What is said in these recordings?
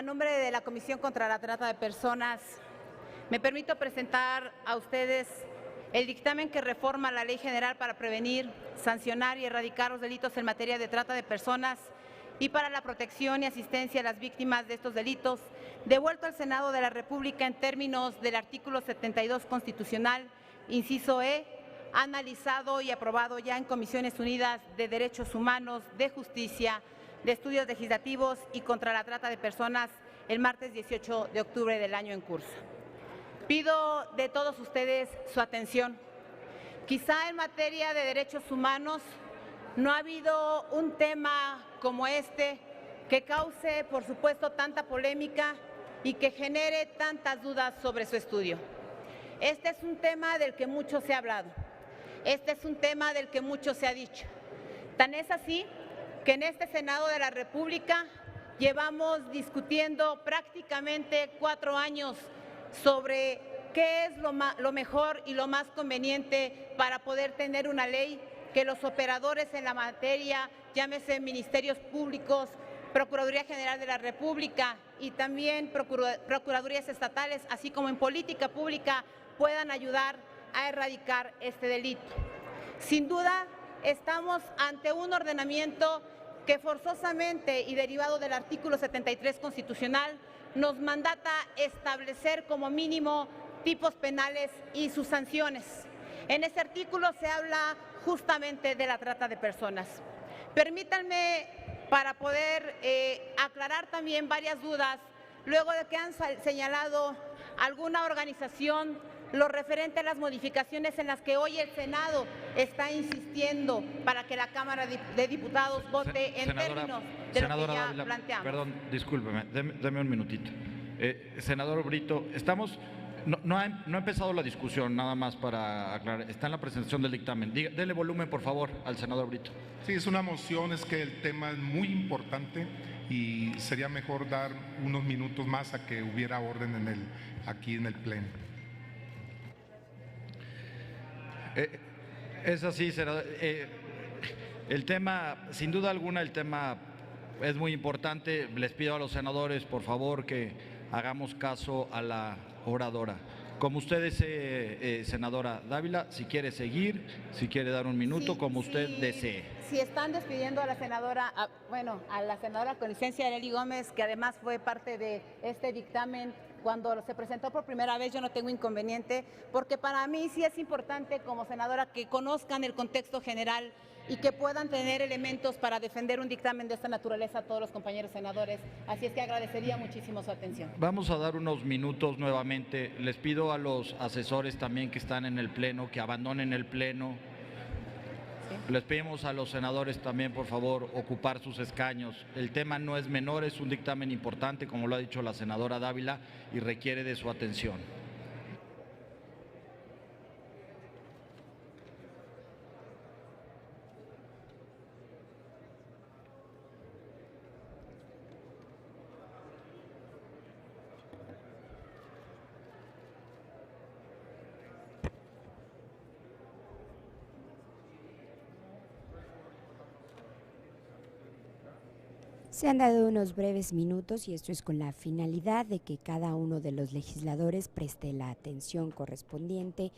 A nombre de la Comisión contra la Trata de Personas, me permito presentar a ustedes el dictamen que reforma la Ley General para prevenir, sancionar y erradicar los delitos en materia de trata de personas y para la protección y asistencia a las víctimas de estos delitos, devuelto al Senado de la República en términos del artículo 72 constitucional, inciso E, analizado y aprobado ya en Comisiones Unidas de Derechos Humanos, de Justicia, de Estudios Legislativos y contra la Trata de Personas el martes 18 de octubre del año en curso. Pido de todos ustedes su atención. Quizá en materia de derechos humanos no ha habido un tema como este que cause, por supuesto, tanta polémica y que genere tantas dudas sobre su estudio. Este es un tema del que mucho se ha hablado. Este es un tema del que mucho se ha dicho. Tan es así que en este Senado de la República llevamos discutiendo prácticamente 4 años sobre qué es lo mejor y lo más conveniente para poder tener una ley que los operadores en la materia, llámese ministerios públicos, Procuraduría General de la República y también procuradurías estatales, así como en política pública, puedan ayudar a erradicar este delito. Sin duda, estamos ante un ordenamiento que forzosamente y derivado del artículo 73 constitucional nos mandata establecer como mínimo tipos penales y sus sanciones. En ese artículo se habla justamente de la trata de personas. Permítanme, para poder aclarar también varias dudas, luego de que han señalado alguna organización lo referente a las modificaciones en las que hoy el Senado está insistiendo para que la Cámara de Diputados vote en términos de lo que ya planteamos. Perdón, discúlpeme, deme un minutito. Senador Brito, no ha empezado la discusión, nada más para aclarar. Está en la presentación del dictamen. Dele volumen, por favor, al senador Brito. Sí, es una moción, es que el tema es muy importante y sería mejor dar unos minutos más a que hubiera orden aquí en el Pleno. Es así, senador. El tema, sin duda alguna, el tema es muy importante. Les pido a los senadores, por favor, que hagamos caso a la oradora. Como usted desee, senadora Dávila, si quiere seguir, si quiere dar un minuto, como usted desee. Si están despidiendo a la senadora, a la senadora con licencia Arely Gómez, que además fue parte de este dictamen cuando se presentó por primera vez, yo no tengo inconveniente, porque para mí sí es importante como senadora que conozcan el contexto general y que puedan tener elementos para defender un dictamen de esta naturaleza a todos los compañeros senadores. Así es que agradecería muchísimo su atención. Vamos a dar unos minutos nuevamente. Les pido a los asesores también que están en el Pleno que abandonen el Pleno. ¿Sí? Les pedimos a los senadores también, por favor, ocupar sus escaños. El tema no es menor, es un dictamen importante, como lo ha dicho la senadora Dávila, y requiere de su atención. Se han dado unos breves minutos y esto es con la finalidad de que cada uno de los legisladores preste la atención correspondiente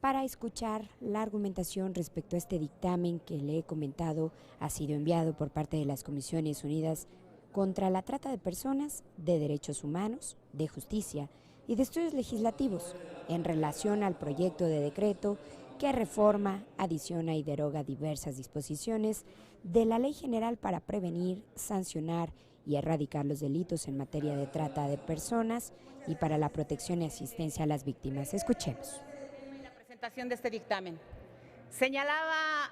para escuchar la argumentación respecto a este dictamen que le he comentado ha sido enviado por parte de las Comisiones Unidas contra la Trata de Personas, de Derechos Humanos, de Justicia y de Estudios Legislativos en relación al proyecto de decreto que reforma, adiciona y deroga diversas disposiciones de la Ley General para prevenir, sancionar y erradicar los delitos en materia de trata de personas y para la protección y asistencia a las víctimas. Escuchemos. La presentación de este dictamen. Señalaba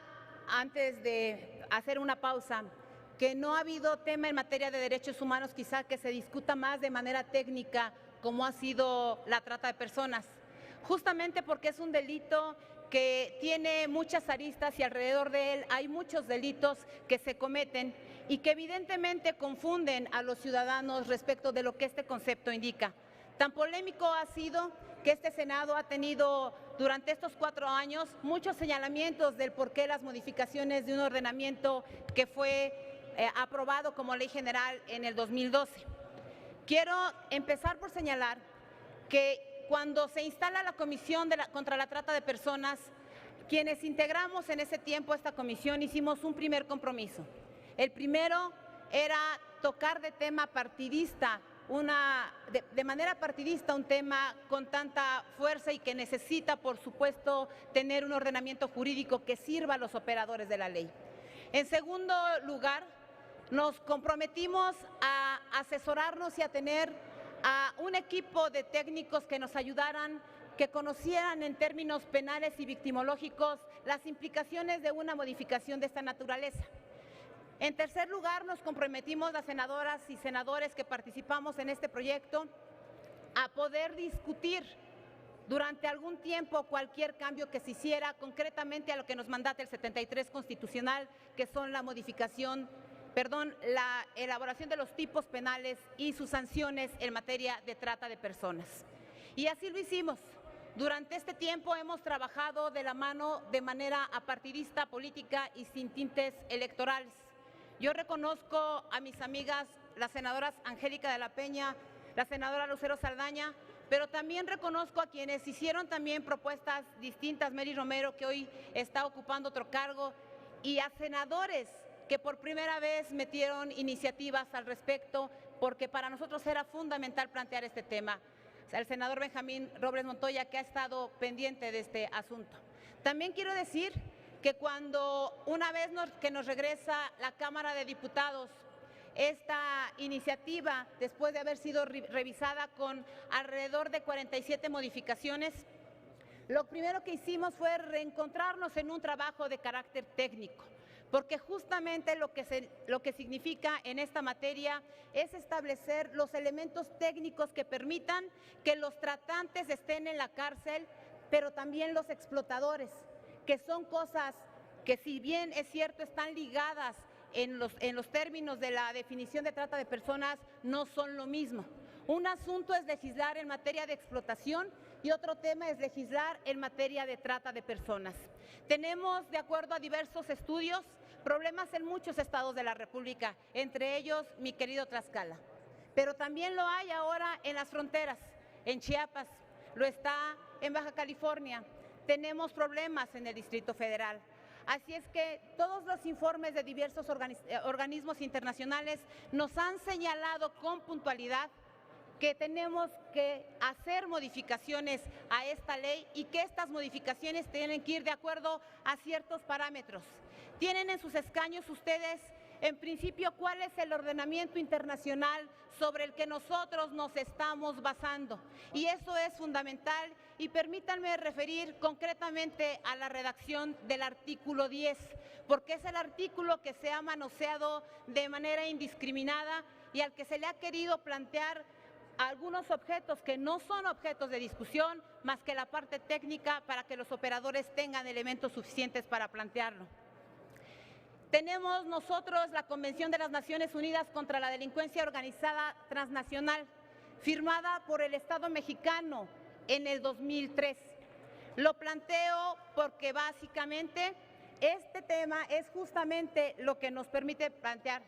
antes de hacer una pausa que no ha habido tema en materia de derechos humanos quizá que se discuta más de manera técnica como ha sido la trata de personas, justamente porque es un delito que tiene muchas aristas y alrededor de él hay muchos delitos que se cometen y que evidentemente confunden a los ciudadanos respecto de lo que este concepto indica. Tan polémico ha sido que este Senado ha tenido durante estos 4 años muchos señalamientos del por qué las modificaciones de un ordenamiento que fue aprobado como ley general en el 2012. Quiero empezar por señalar que cuando se instala la Comisión contra la Trata de Personas, quienes integramos en ese tiempo esta comisión hicimos un primer compromiso. El primero era tocar de tema partidista, de manera partidista, un tema con tanta fuerza y que necesita, por supuesto, tener un ordenamiento jurídico que sirva a los operadores de la ley. En segundo lugar, nos comprometimos a asesorarnos y a tener a un equipo de técnicos que nos ayudaran, que conocieran en términos penales y victimológicos las implicaciones de una modificación de esta naturaleza. En tercer lugar, nos comprometimos las senadoras y senadores que participamos en este proyecto a poder discutir durante algún tiempo cualquier cambio que se hiciera, concretamente a lo que nos mandata el 73 constitucional, que son la elaboración de los tipos penales y sus sanciones en materia de trata de personas. Y así lo hicimos. Durante este tiempo hemos trabajado de la mano de manera apartidista, política y sin tintes electorales. Yo reconozco a mis amigas, las senadoras Angélica de la Peña, la senadora Lucero Saldaña, pero también reconozco a quienes hicieron también propuestas distintas, Mary Romero, que hoy está ocupando otro cargo, y a senadores que por primera vez metieron iniciativas al respecto, porque para nosotros era fundamental plantear este tema. El senador Benjamín Robles Montoya, que ha estado pendiente de este asunto. También quiero decir que cuando una vez que nos regresa la Cámara de Diputados esta iniciativa, después de haber sido revisada con alrededor de 47 modificaciones, lo primero que hicimos fue reencontrarnos en un trabajo de carácter técnico, porque justamente lo que significa en esta materia es establecer los elementos técnicos que permitan que los tratantes estén en la cárcel, pero también los explotadores, que son cosas que, si bien es cierto, están ligadas en los términos de la definición de trata de personas, no son lo mismo. Un asunto es legislar en materia de explotación y otro tema es legislar en materia de trata de personas. Tenemos, de acuerdo a diversos estudios, problemas en muchos estados de la República, entre ellos mi querido Tlaxcala. Pero también lo hay ahora en las fronteras, en Chiapas, lo está en Baja California. Tenemos problemas en el Distrito Federal. Así es que todos los informes de diversos organismos internacionales nos han señalado con puntualidad que tenemos que hacer modificaciones a esta ley y que estas modificaciones tienen que ir de acuerdo a ciertos parámetros. Tienen en sus escaños ustedes, en principio, cuál es el ordenamiento internacional sobre el que nosotros nos estamos basando. Y eso es fundamental. Y permítanme referir concretamente a la redacción del artículo 10, porque es el artículo que se ha manoseado de manera indiscriminada y al que se le ha querido plantear algunos objetos que no son objetos de discusión, más que la parte técnica para que los operadores tengan elementos suficientes para plantearlo. Tenemos nosotros la Convención de las Naciones Unidas contra la Delincuencia Organizada Transnacional, firmada por el Estado mexicano en el 2003. Lo planteo porque básicamente este tema es justamente lo que nos permite plantear.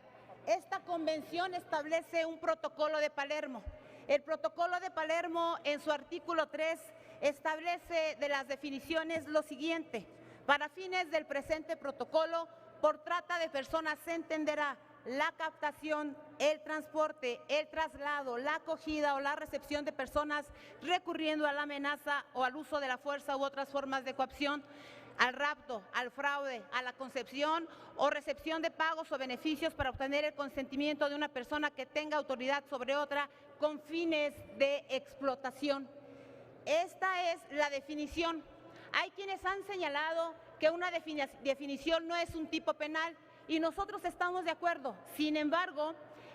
Esta convención establece un protocolo de Palermo. El protocolo de Palermo, en su artículo 3, establece de las definiciones lo siguiente: para fines del presente protocolo, por trata de personas se entenderá la captación, el transporte, el traslado, la acogida o la recepción de personas recurriendo a la amenaza o al uso de la fuerza u otras formas de coacción, al rapto, al fraude, a la concepción o recepción de pagos o beneficios para obtener el consentimiento de una persona que tenga autoridad sobre otra con fines de explotación. Esta es la definición. Hay quienes han señalado que una definición no es un tipo penal y nosotros estamos de acuerdo. Sin embargo,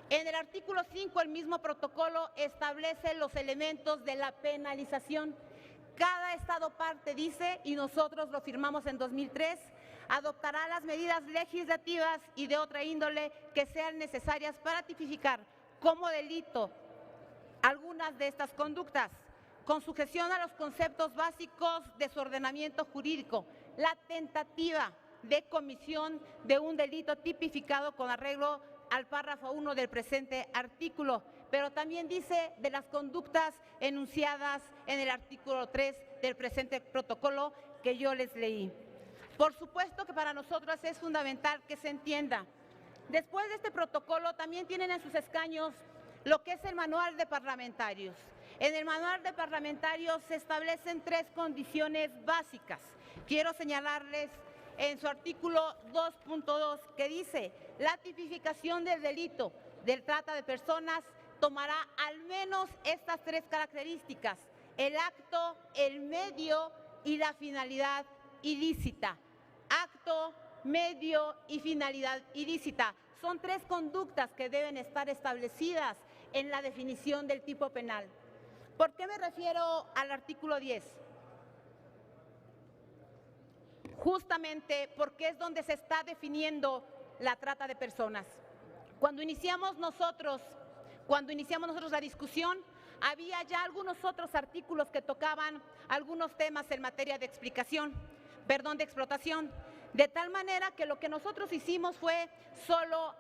en el artículo 5 el mismo protocolo establece los elementos de la penalización. Cada Estado parte dice, y nosotros lo firmamos en 2003, adoptará las medidas legislativas y de otra índole que sean necesarias para tipificar como delito algunas de estas conductas, con sujeción a los conceptos básicos de su ordenamiento jurídico, la tentativa de comisión de un delito tipificado con arreglo al párrafo 1 del presente artículo, pero también dice de las conductas enunciadas en el artículo 3 del presente protocolo que yo les leí. Por supuesto que para nosotros es fundamental que se entienda. Después de este protocolo también tienen en sus escaños lo que es el manual de parlamentarios. En el manual de parlamentarios se establecen 3 condiciones básicas. Quiero señalarles en su artículo 2.2 que dice: la tipificación del delito de trata de personas tomará al menos estas 3 características: el acto, el medio y la finalidad ilícita. Acto, medio y finalidad ilícita. Son 3 conductas que deben estar establecidas en la definición del tipo penal. ¿Por qué me refiero al artículo 10? Justamente porque es donde se está definiendo la trata de personas. Cuando iniciamos nosotros la discusión, había ya algunos otros artículos que tocaban algunos temas en materia de explotación, de tal manera que lo que nosotros hicimos fue solo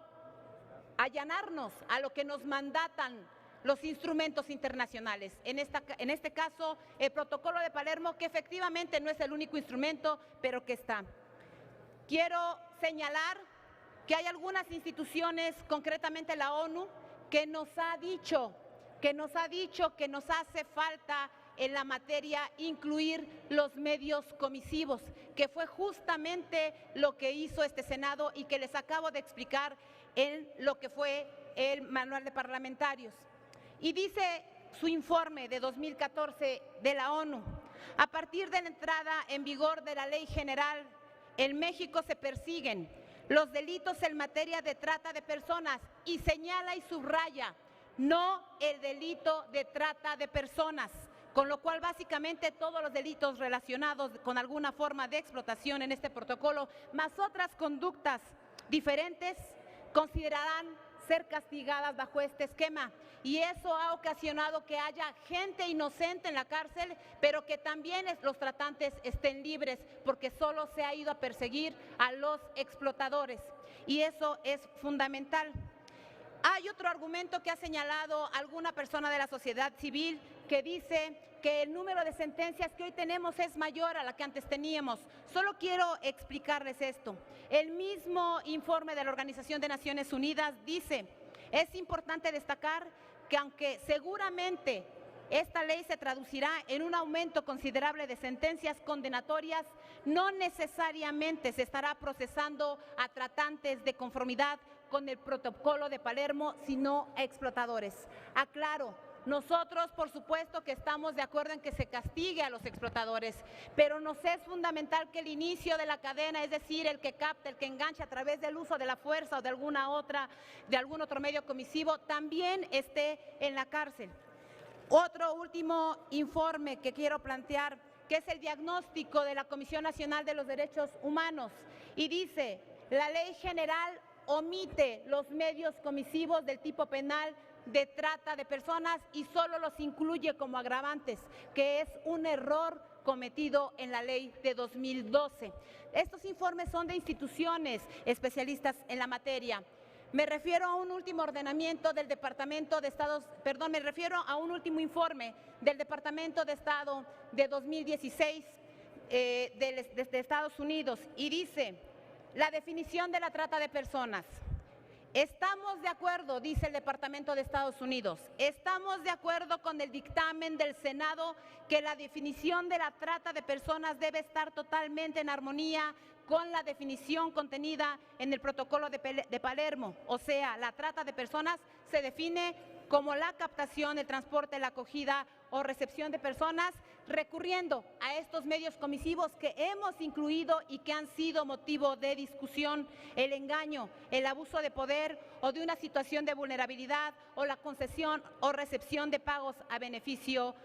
allanarnos a lo que nos mandatan los instrumentos internacionales. En este caso, el Protocolo de Palermo, que efectivamente no es el único instrumento, pero que está. Quiero señalar que hay algunas instituciones, concretamente la ONU, que nos ha dicho que nos hace falta en la materia incluir los medios comisivos, que fue justamente lo que hizo este Senado y que les acabo de explicar en lo que fue el manual de parlamentarios. Y dice su informe de 2014 de la ONU: a partir de la entrada en vigor de la Ley General, en México se persiguen los delitos en materia de trata de personas, y señala y subraya, no el delito de trata de personas, con lo cual básicamente todos los delitos relacionados con alguna forma de explotación en este protocolo, más otras conductas diferentes, considerarán ser castigadas bajo este esquema. Y eso ha ocasionado que haya gente inocente en la cárcel, pero que también los tratantes estén libres, porque solo se ha ido a perseguir a los explotadores. Y eso es fundamental. Hay otro argumento que ha señalado alguna persona de la sociedad civil que dice que el número de sentencias que hoy tenemos es mayor a la que antes teníamos. Solo quiero explicarles esto. El mismo informe de la Organización de Naciones Unidas dice: es importante destacar que aunque seguramente esta ley se traducirá en un aumento considerable de sentencias condenatorias, no necesariamente se estará procesando a tratantes de conformidad con el Protocolo de Palermo, sino a explotadores. Aclaro, nosotros por supuesto que estamos de acuerdo en que se castigue a los explotadores, pero nos es fundamental que el inicio de la cadena, es decir, el que capta, el que engancha a través del uso de la fuerza o de algún otro medio comisivo, también esté en la cárcel. Otro último informe que quiero plantear, que es el diagnóstico de la Comisión Nacional de los Derechos Humanos, y dice: la Ley General omite los medios comisivos del tipo penal de trata de personas y solo los incluye como agravantes, que es un error cometido en la ley de 2012. Estos informes son de instituciones especialistas en la materia. Me refiero a un último ordenamiento del Departamento de Estado, me refiero a un último informe del Departamento de Estado de 2016 de Estados Unidos, y dice: la definición de la trata de personas. Estamos de acuerdo, dice el Departamento de Estados Unidos, estamos de acuerdo con el dictamen del Senado que la definición de la trata de personas debe estar totalmente en armonía con la definición contenida en el Protocolo de Palermo. O sea, la trata de personas se define como la captación, el transporte, la acogida o recepción de personas recurriendo a estos medios comisivos que hemos incluido y que han sido motivo de discusión: el engaño, el abuso de poder o de una situación de vulnerabilidad, o la concesión o recepción de pagos a beneficio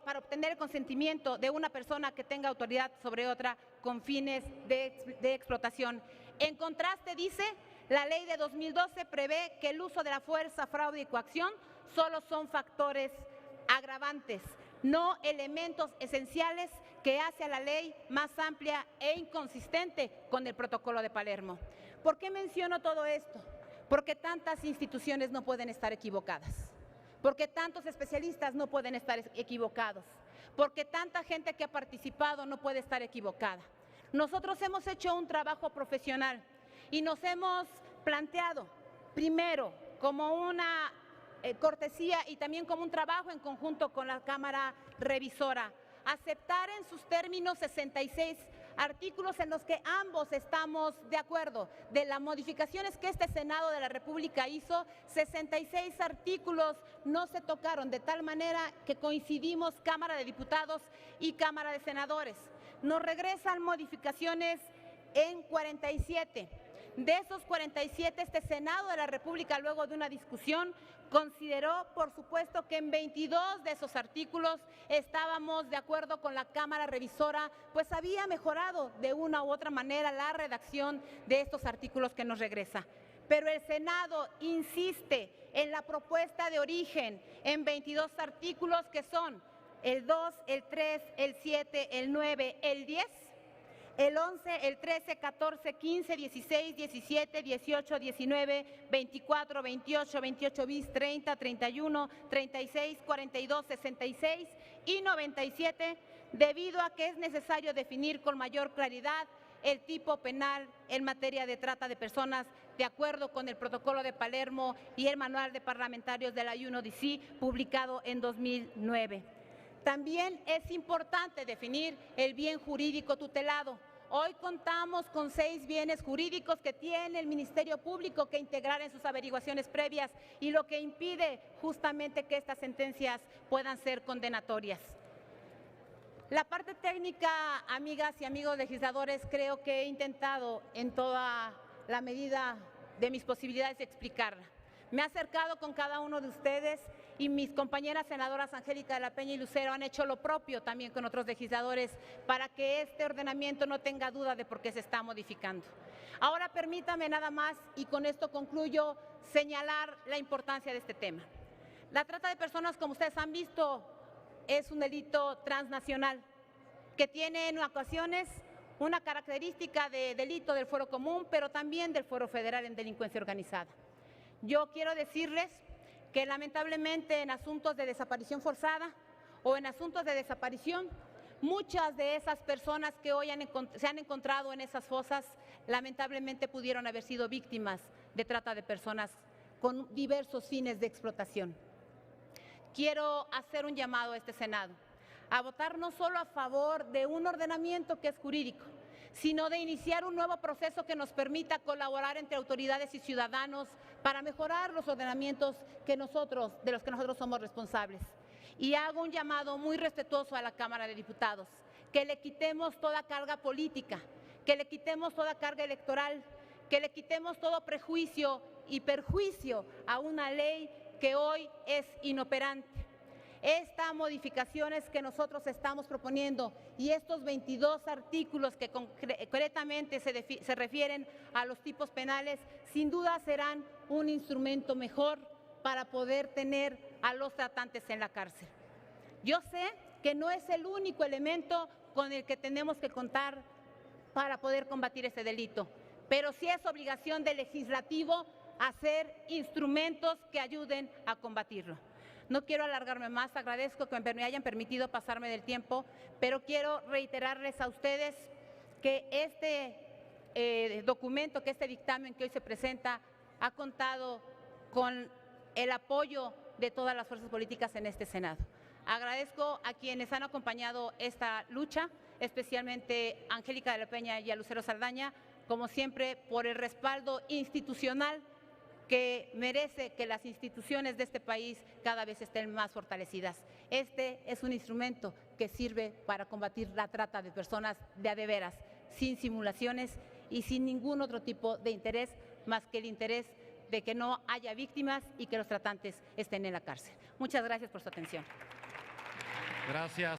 para obtener el consentimiento de una persona que tenga autoridad sobre otra con fines de explotación. En contraste, dice, la ley de 2012 prevé que el uso de la fuerza, fraude y coacción solo son factores agravantes, no elementos esenciales, que hace a la ley más amplia e inconsistente con el Protocolo de Palermo. ¿Por qué menciono todo esto? porque tantas instituciones no pueden estar equivocadas, porque tantos especialistas no pueden estar equivocados, porque tanta gente que ha participado no puede estar equivocada. Nosotros hemos hecho un trabajo profesional y nos hemos planteado, primero, como una cortesía y también como un trabajo en conjunto con la Cámara Revisora, aceptar en sus términos 66 artículos en los que ambos estamos de acuerdo. De las modificaciones que este Senado de la República hizo, 66 artículos no se tocaron, de tal manera que coincidimos Cámara de Diputados y Cámara de Senadores. Nos regresan modificaciones en 47. De esos 47, este Senado de la República, luego de una discusión, consideró, por supuesto, que en 22 de esos artículos estábamos de acuerdo con la Cámara Revisora, pues había mejorado de una u otra manera la redacción de estos artículos que nos regresa. Pero el Senado insiste en la propuesta de origen en 22 artículos que son el 2, el 3, el 7, el 9, el 10, el 11, el 13, 14, 15, 16, 17, 18, 19, 24, 28, 28 bis, 30, 31, 36, 42, 66 y 97, debido a que es necesario definir con mayor claridad el tipo penal en materia de trata de personas, de acuerdo con el Protocolo de Palermo y el Manual de Parlamentarios de la UNODC, publicado en 2009. También es importante definir el bien jurídico tutelado. Hoy contamos con 6 bienes jurídicos que tiene el Ministerio Público que integrar en sus averiguaciones previas y lo que impide justamente que estas sentencias puedan ser condenatorias. La parte técnica, amigas y amigos legisladores, creo que he intentado en toda la medida de mis posibilidades explicarla. Me he acercado con cada uno de ustedes y mis compañeras senadoras Angélica de la Peña y Lucero han hecho lo propio también con otros legisladores para que este ordenamiento no tenga duda de por qué se está modificando. Ahora permítame nada más, y con esto concluyo, señalar la importancia de este tema. La trata de personas, como ustedes han visto, es un delito transnacional que tiene en ocasiones una característica de delito del fuero común, pero también del fuero federal en delincuencia organizada. Yo quiero decirles que lamentablemente en asuntos de desaparición forzada o en asuntos de desaparición, muchas de esas personas que hoy se han encontrado en esas fosas lamentablemente pudieron haber sido víctimas de trata de personas con diversos fines de explotación. Quiero hacer un llamado a este Senado a votar no solo a favor de un ordenamiento que es jurídico, sino de iniciar un nuevo proceso que nos permita colaborar entre autoridades y ciudadanos para mejorar los ordenamientos de los que nosotros somos responsables. Y hago un llamado muy respetuoso a la Cámara de Diputados, que le quitemos toda carga política, que le quitemos toda carga electoral, que le quitemos todo prejuicio y perjuicio a una ley que hoy es inoperante. Estas modificaciones que nosotros estamos proponiendo y estos 22 artículos que concretamente se refieren a los tipos penales, sin duda serán un instrumento mejor para poder tener a los tratantes en la cárcel. Yo sé que no es el único elemento con el que tenemos que contar para poder combatir ese delito, pero sí es obligación del legislativo hacer instrumentos que ayuden a combatirlo. No quiero alargarme más, agradezco que me hayan permitido pasarme del tiempo, pero quiero reiterarles a ustedes que este documento, que este dictamen que hoy se presenta, ha contado con el apoyo de todas las fuerzas políticas en este Senado. Agradezco a quienes han acompañado esta lucha, especialmente a Angélica de la Peña y a Lucero Saldaña, como siempre, por el respaldo institucional que merece que las instituciones de este país cada vez estén más fortalecidas. Este es un instrumento que sirve para combatir la trata de personas de a de veras, sin simulaciones y sin ningún otro tipo de interés más que el interés de que no haya víctimas y que los tratantes estén en la cárcel. Muchas gracias por su atención. Gracias.